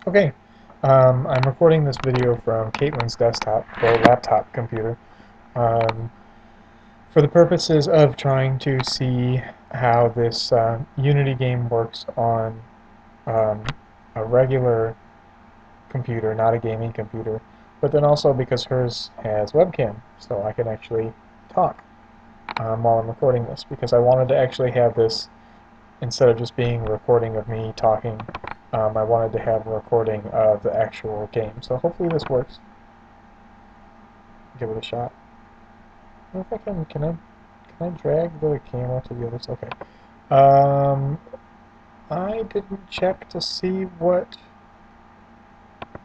Okay, I'm recording this video from Caitlin's desktop or laptop computer um, for the purposes of trying to see how this Unity game works on um, a regular computer, not a gaming computer, but then also because hers has webcam, so I can actually talk while I'm recording this, because I wanted to actually have this instead of just being a recording of me talking. I wanted to have a recording of the actual game. So hopefully this works. Give it a shot. I don't know if I can I drag the camera to the other side? Okay. Um, I didn't check to see what...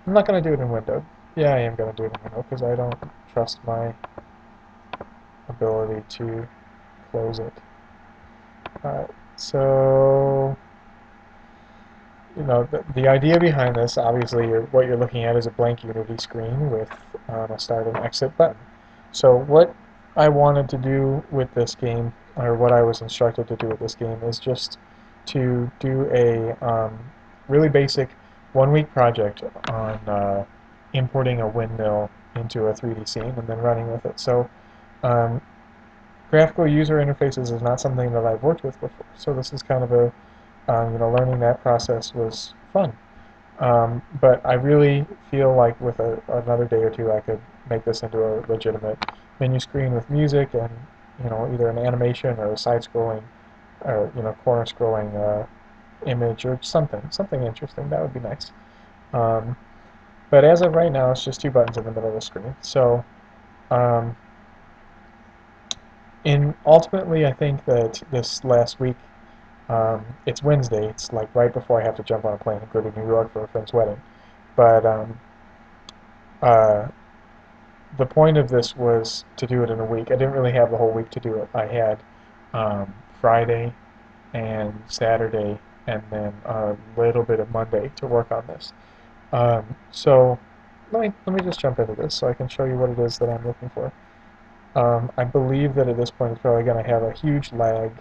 I'm not going to do it in window. Yeah, I am going to do it in window because I don't trust my ability to close it. Alright, so... the idea behind this, obviously, what you're looking at is a blank Unity screen with a start and exit button. So what I wanted to do with this game, or what I was instructed to do with this game, is just to do a really basic one-week project on importing a windmill into a 3D scene and then running with it. So um, graphical user interfaces is not something that I've worked with before, so this is kind of a learning that process was fun. But I really feel like with another day or two, I could make this into a legitimate menu screen with music and either an animation or a side-scrolling or corner-scrolling image or something interesting. That would be nice. Um, but as of right now, it's just two buttons in the middle of the screen. So um, ultimately, I think that this last week. It's Wednesday. It's like right before I have to jump on a plane and go to New York for a friend's wedding. But uh, the point of this was to do it in a week. I didn't really have the whole week to do it. I had Friday and Saturday and then a little bit of Monday to work on this. So let me just jump into this so I can show you what it is that I'm looking for. I believe that at this point it's probably going to have a huge lag.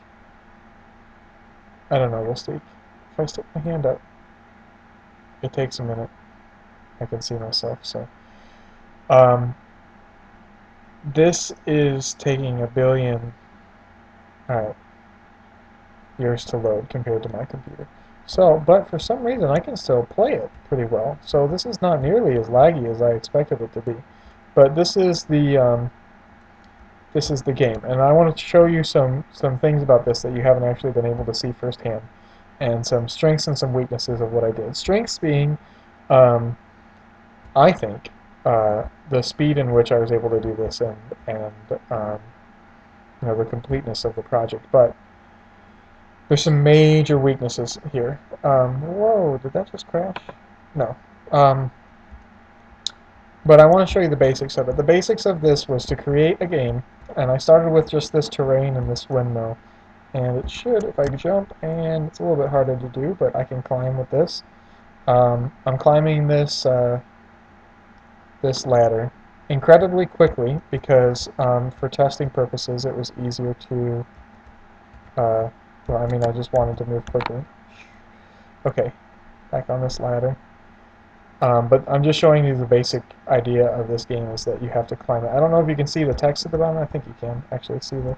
I don't know, we'll see. If I stick my hand up, it takes a minute. I can see myself. So um, this is taking a billion years to load compared to my computer. So, but for some reason I can still play it pretty well. So this is not nearly as laggy as I expected it to be. But this is the game, and I want to show you some things about this that you haven't actually been able to see firsthand, and some strengths and some weaknesses of what I did. Strengths being, um, I think, the speed in which I was able to do this and the completeness of the project. But there's some major weaknesses here. Whoa, did that just crash? No. Um, but I want to show you the basics of it. The basics of this was to create a game, and I started with just this terrain and this windmill. And it should, if I jump, and it's a little bit harder to do, but I can climb with this. I'm climbing this ladder incredibly quickly because for testing purposes it was easier to well, I mean, I just wanted to move quickly. Okay, back on this ladder. But I'm just showing you the basic idea of this game is that you have to climb it. I don't know if you can see the text at the bottom. I think you can actually see the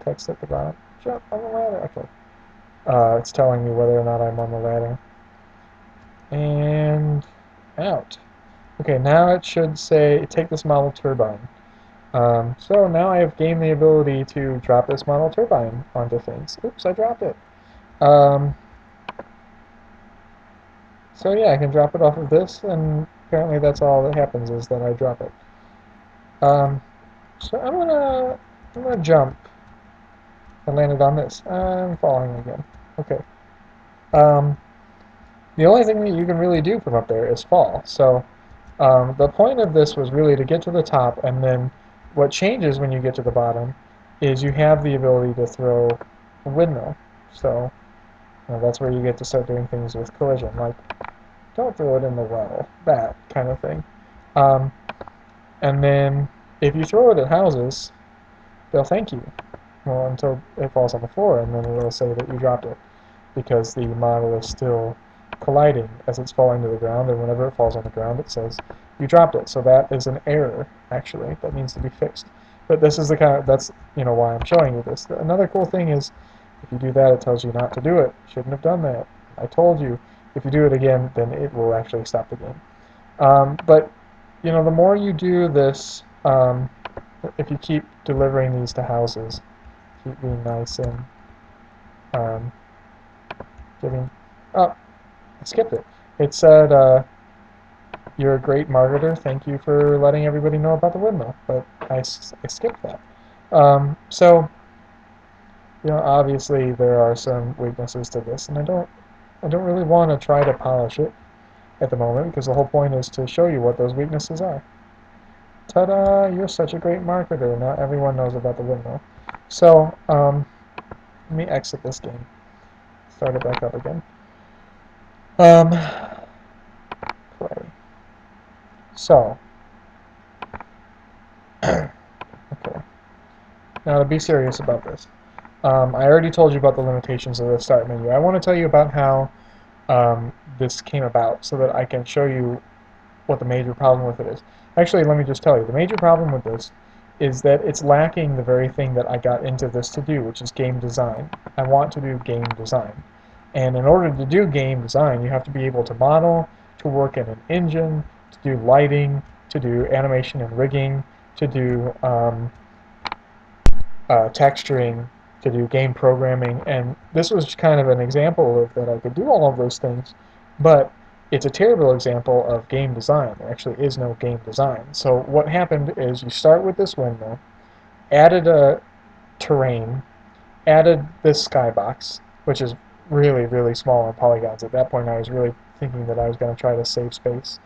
text at the bottom. Jump on the ladder. Okay. It's telling me whether or not I'm on the ladder. And out. Okay, now it should say take this model turbine. So now I have gained the ability to drop this model turbine onto things. Oops, I dropped it. Um, so yeah, I can drop it off of this, and apparently that's all that happens is that I drop it. Um, so I'm gonna jump. I landed on this. I'm falling again. Okay. Um, the only thing that you can really do from up there is fall. So the point of this was really to get to the top, and then what changes when you get to the bottom is you have the ability to throw a windmill. So that's where you get to start doing things with collision, like don't throw it in the well, that kind of thing. Um, and then if you throw it at houses, they'll thank you. Well, until it falls on the floor, and then it'll say that you dropped it because the model is still colliding as it's falling to the ground, and whenever it falls on the ground, it says you dropped it. So that is an error, actually, that needs to be fixed. But this is the kind of, that's, why I'm showing you this. Another cool thing is, if you do that, it tells you not to do it. Shouldn't have done that. I told you. If you do it again, then it will actually stop the game. But, the more you do this, if you keep delivering these to houses, keep being nice and um, giving... Oh, I skipped it. It said, you're a great marketer. Thank you for letting everybody know about the windmill. But I skipped that. So, obviously there are some weaknesses to this, and I don't really want to try to polish it at the moment, because the whole point is to show you what those weaknesses are. Ta-da! You're such a great marketer. Not everyone knows about the windmill. So, let me exit this game. Start it back up again. Play. So, okay. Now to be serious about this. I already told you about the limitations of the start menu. I want to tell you about how this came about so that I can show you what the major problem with it is. Actually, let me just tell you, the major problem with this is that it's lacking the very thing that I got into this to do, which is game design. I want to do game design. And in order to do game design, you have to be able to model, to work in an engine, to do lighting, to do animation and rigging, to do texturing, to do game programming, and this was kind of an example of that I could do all of those things, but it's a terrible example of game design. There actually is no game design. So what happened is you start with this windmill, added a terrain, added this skybox, which is really, really small on polygons. At that point I was really thinking that I was going to try to save space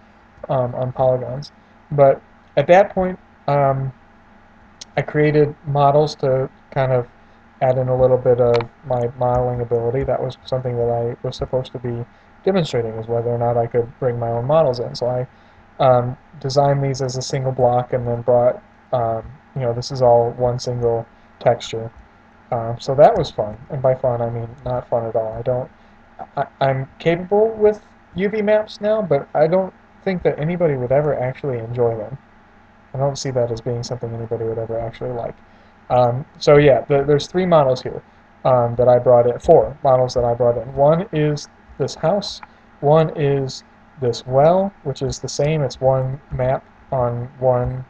on polygons. But at that point, I created models to kind of add in a little bit of my modeling ability. That was something that I was supposed to be demonstrating, is whether or not I could bring my own models in. So I designed these as a single block and then brought, this is all one single texture. So that was fun, and by fun I mean not fun at all. I'm capable with UV maps now, but I don't think that anybody would ever actually enjoy them. I don't see that as being something anybody would ever actually like. So yeah, there's 3 models here that I brought in, 4 models that I brought in. One is this house, one is this well, which is the same, it's one map on one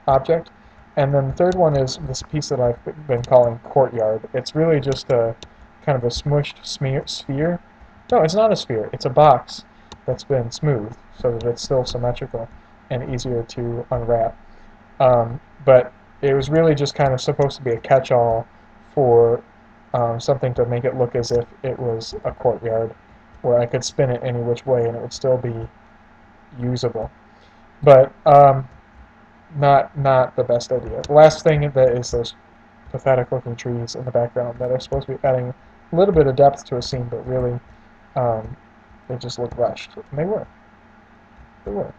object, and then the third one is this piece that I've been calling courtyard. It's really just a kind of a smushed sphere. No, it's not a sphere, it's a box that's been smoothed so that it's still symmetrical and easier to unwrap. But it was really just kind of supposed to be a catch-all for something to make it look as if it was a courtyard where I could spin it any which way and it would still be usable. But not the best idea. The last thing that is those pathetic looking trees in the background that are supposed to be adding a little bit of depth to a scene, but really they just look rushed. And they were. They were.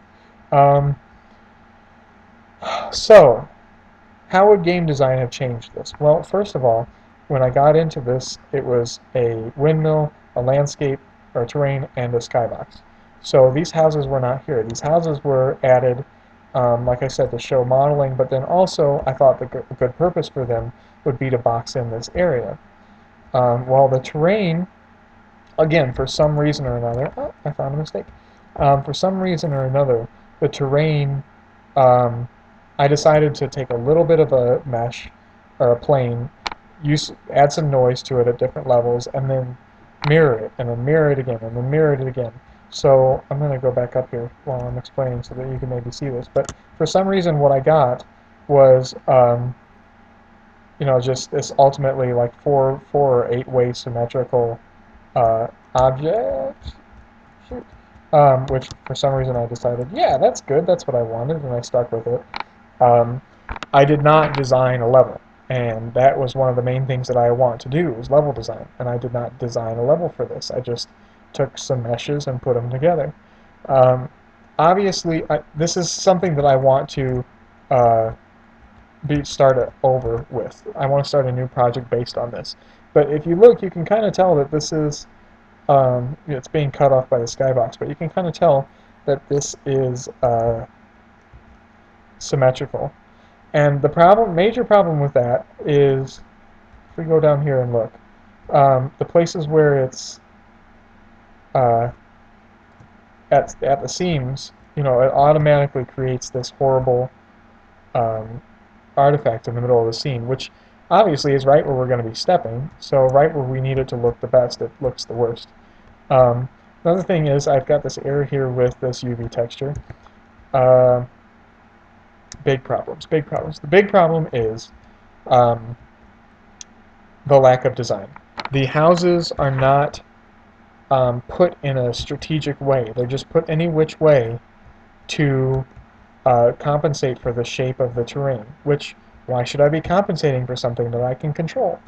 So, how would game design have changed this? Well, first of all, when I got into this, it was a windmill, a landscape, or terrain, and a skybox. So these houses were not here. These houses were added, like I said, to show modeling, but then also I thought the good purpose for them would be to box in this area. While the terrain, again, for some reason or another, oh, I found a mistake. For some reason or another, the terrain, I decided to take a little bit of a mesh, or a plane, add some noise to it at different levels, and then mirror it, and then mirror it again, and then mirror it again. So I'm going to go back up here while I'm explaining so that you can maybe see this. But for some reason what I got was, just this ultimately like 4 or 8 way symmetrical object, which for some reason I decided, yeah, that's good, that's what I wanted, and I stuck with it. I did not design a level, and that was one of the main things that I want to do, is level design, and I did not design a level for this. I just took some meshes and put them together. Obviously, this is something that I want to start over with. I want to start a new project based on this. But if you look, you can kind of tell that this is It's being cut off by the skybox, but you can kind of tell that this is symmetrical. And the major problem with that is, if we go down here and look, the places where it's uh, at the seams, it automatically creates this horrible um, artifact in the middle of the seam, which obviously is right where we're going to be stepping. So right where we need it to look the best, it looks the worst. Um, Another thing is I've got this error here with this UV texture. Uh, Big problems, big problems. The big problem is um, the lack of design. The houses are not put in a strategic way. They're just put any which way to compensate for the shape of the terrain, which, why should I be compensating for something that I can control?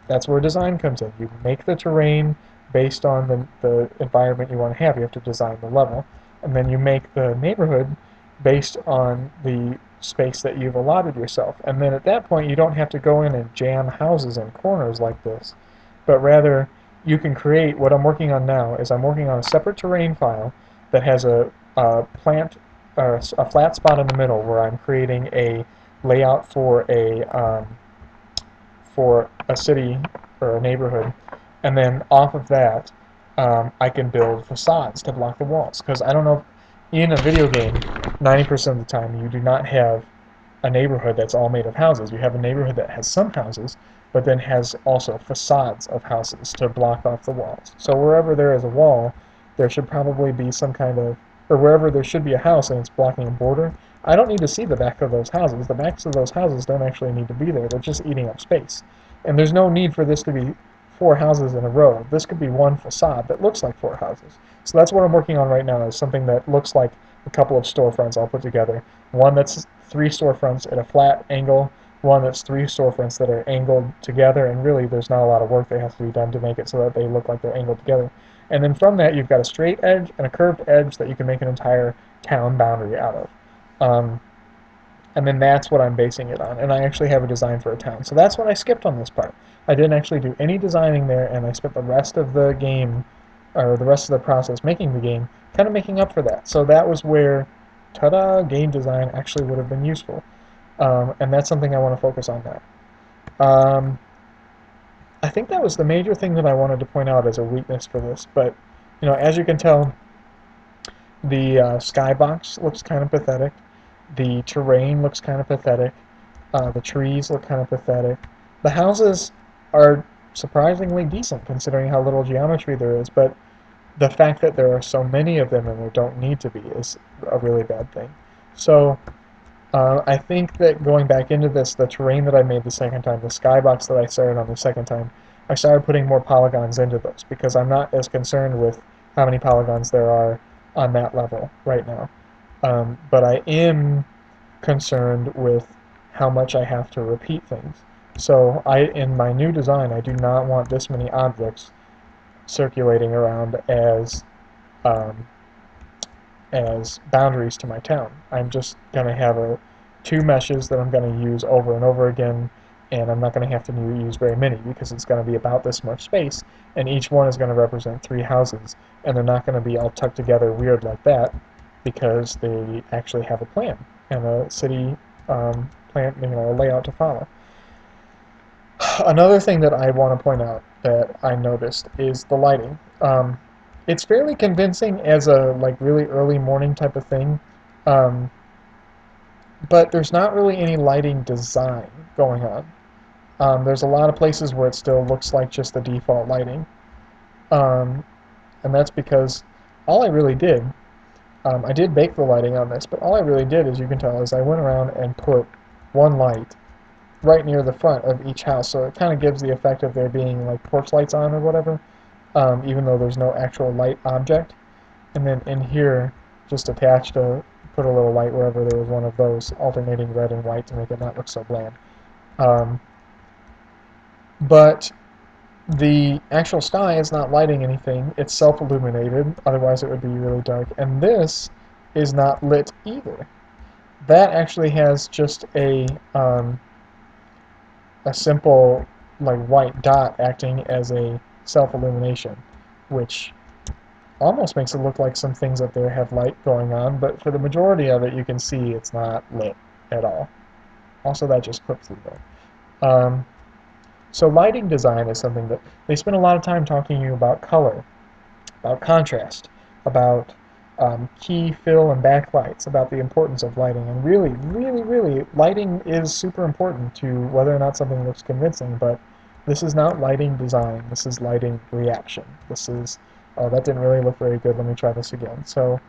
That's where design comes in. You make the terrain based on the environment you want to have. You have to design the level. And then you make the neighborhood based on the space that you've allotted yourself. And then at that point, you don't have to go in and jam houses in corners like this, but rather you can create, what I'm working on now is I'm working on a separate terrain file that has a plant or a flat spot in the middle where I'm creating a layout for a city or a neighborhood, and then off of that, I can build facades to block the walls. Because I don't know, in a video game, 90% of the time you do not have a neighborhood that's all made of houses. You have a neighborhood that has some houses, but then has also facades of houses to block off the walls. So wherever there is a wall, there should probably be some kind of, or wherever there should be a house and it's blocking a border, I don't need to see the back of those houses. The backs of those houses don't actually need to be there. They're just eating up space. And there's no need for this to be 4 houses in a row. This could be one facade that looks like 4 houses. So that's what I'm working on right now, is something that looks like a couple of storefronts all put together. One that's 3 storefronts at a flat angle, one that's 3 storefronts that are angled together, and really there's not a lot of work that has to be done to make it so that they look like they're angled together. And then from that you've got a straight edge and a curved edge that you can make an entire town boundary out of. And then that's what I'm basing it on, and I actually have a design for a town. So that's what I skipped on this part. I didn't actually do any designing there, and I spent the rest of the game, or the rest of the process making the game, kind of making up for that. So that was where, ta-da, game design actually would have been useful. And that's something I want to focus on now. I think that was the major thing that I wanted to point out as a weakness for this, but as you can tell, the skybox looks kind of pathetic. The terrain looks kind of pathetic. The trees look kind of pathetic. The houses are surprisingly decent considering how little geometry there is, but the fact that there are so many of them and there don't need to be is a really bad thing. So I think that going back into this, the terrain that I made the second time, the skybox that I started on the second time, I started putting more polygons into those because I'm not as concerned with how many polygons there are on that level right now. But I am concerned with how much I have to repeat things. So in my new design, I do not want this many objects circulating around as boundaries to my town. I'm just going to have 2 meshes that I'm going to use over and over again, and I'm not going to have to use very many because it's going to be about this much space, and each one is going to represent 3 houses, and they're not going to be all tucked together weird like that because they actually have a plan and a city plan, a layout to follow. Another thing that I want to point out that I noticed is the lighting. It's fairly convincing as a really early morning type of thing, but there's not really any lighting design going on. There's a lot of places where it still looks like just the default lighting, and that's because all I really did, I did bake the lighting on this, but all I really did, as you can tell, is I went around and put one light right near the front of each house, so it kind of gives the effect of there being like porch lights on or whatever, even though there's no actual light object. And then in here, just attached put a little light wherever there was one of those, alternating red and white to make it not look so bland. But the actual sky is not lighting anything, it's self-illuminated, otherwise it would be really dark, and this is not lit either. That actually has just a simple white dot acting as a self-illumination, which almost makes it look like some things up there have light going on, but for the majority of it, you can see it's not lit at all. Also, that just clipped through there. So lighting design is something that they spend a lot of time talking to you about color, about contrast, about key, fill, and backlights, about the importance of lighting. And really, really, really, lighting is super important to whether or not something looks convincing, but this is not lighting design. This is lighting reaction. This is, oh, that didn't really look very good. Let me try this again. So,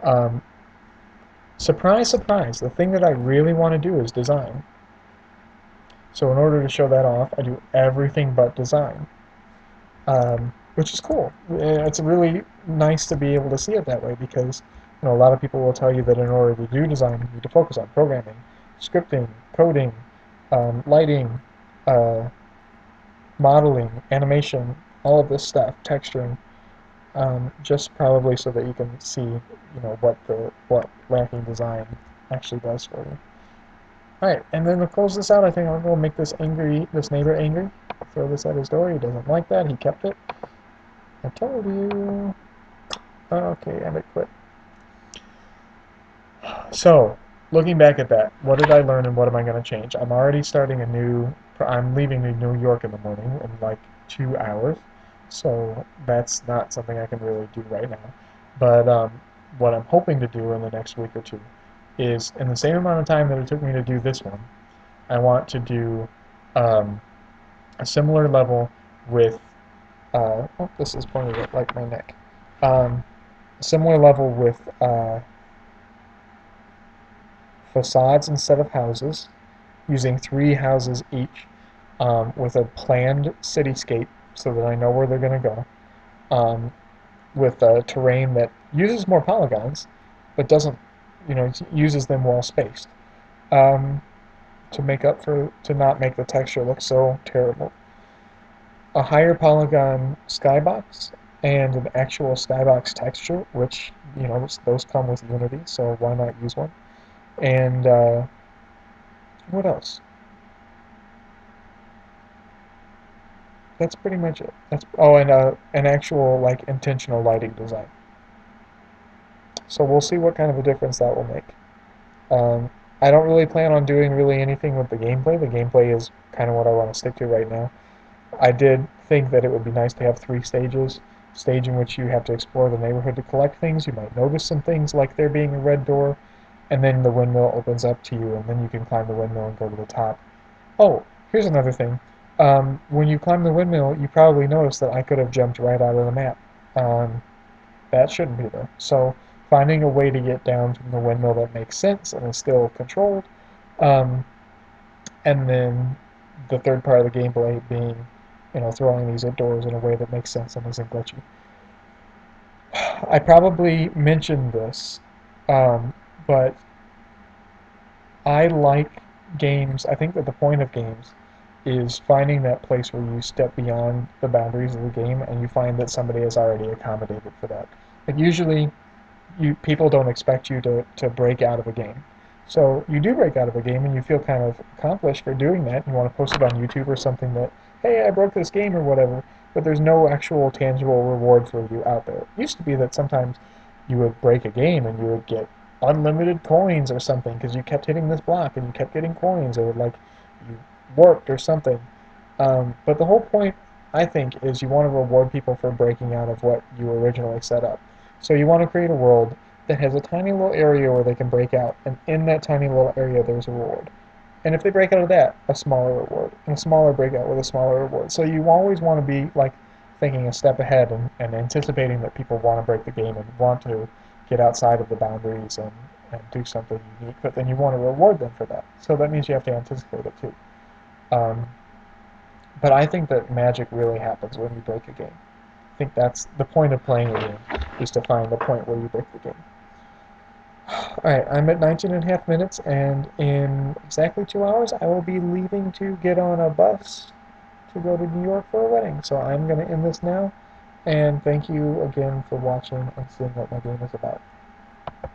um, surprise, surprise, the thing that I really want to do is design. So in order to show that off, I do everything but design, which is cool. It's really nice to be able to see it that way because a lot of people will tell you that in order to do design, you need to focus on programming, scripting, coding, lighting, uh, modeling, animation, all of this stuff, texturing, just probably so that you can see, what lacking design actually does for you. Alright, and then to close this out, I think I'll go make this neighbor angry. Throw this at his door. He doesn't like that. He kept it. I told you. Okay, and it quit. So, looking back at that, what did I learn and what am I going to change? I'm already starting I'm leaving New York in the morning in like 2 hours. So, that's not something I can really do right now. But what I'm hoping to do in the next week or two is in the same amount of time that it took me to do this one, I want to do um, a similar level with, oh, this is pointed at like my neck. A similar level with facades instead of houses, using 3 houses each, with a planned cityscape so that I know where they're going to go, with terrain that uses more polygons, but doesn't, uses them well spaced. Um, to not make the texture look so terrible. A higher polygon skybox and an actual skybox texture, which, those come with Unity, so why not use one? And what else? That's pretty much it. And an actual like intentional lighting design. So we'll see what kind of a difference that will make. Um, I don't really plan on doing really anything with the gameplay. The gameplay is kind of what I want to stick to right now. I did think that it would be nice to have 3 stages. Stage in which you have to explore the neighborhood to collect things. You might notice some things like there being a red door, and then the windmill opens up to you, and then you can climb the windmill and go to the top. Oh, here's another thing. When you climb the windmill, you probably noticed that I could have jumped right out of the map. That shouldn't be there. So finding a way to get down from the windmill that makes sense and is still controlled, um, and then the third part of the gameplay being, throwing these at doors in a way that makes sense and isn't glitchy. I probably mentioned this, but I like games. I think that the point of games is finding that place where you step beyond the boundaries of the game and you find that somebody has already accommodated for that. Like usually, people don't expect you to break out of a game. So you do break out of a game and you feel kind of accomplished for doing that. You want to post it on YouTube or something that, hey, I broke this game or whatever, but there's no actual tangible reward for you out there. It used to be that sometimes you would break a game and you would get unlimited coins or something because you kept hitting this block and you kept getting coins, or like you warped or something. But the whole point, I think, is you want to reward people for breaking out of what you originally set up. So you want to create a world that has a tiny little area where they can break out, and in that tiny little area there's a reward. And if they break out of that, a smaller reward, and a smaller breakout with a smaller reward. So you always want to be like thinking a step ahead and anticipating that people want to break the game and want to get outside of the boundaries and do something unique, but then you want to reward them for that. So that means you have to anticipate it too. Um, but I think that magic really happens when you break a game. I think that's the point of playing a game, is to find the point where you break the game. Alright, I'm at 19.5 minutes, and in exactly 2 hours I will be leaving to get on a bus to go to New York for a wedding. So I'm going to end this now, and thank you again for watching and seeing what my game is about.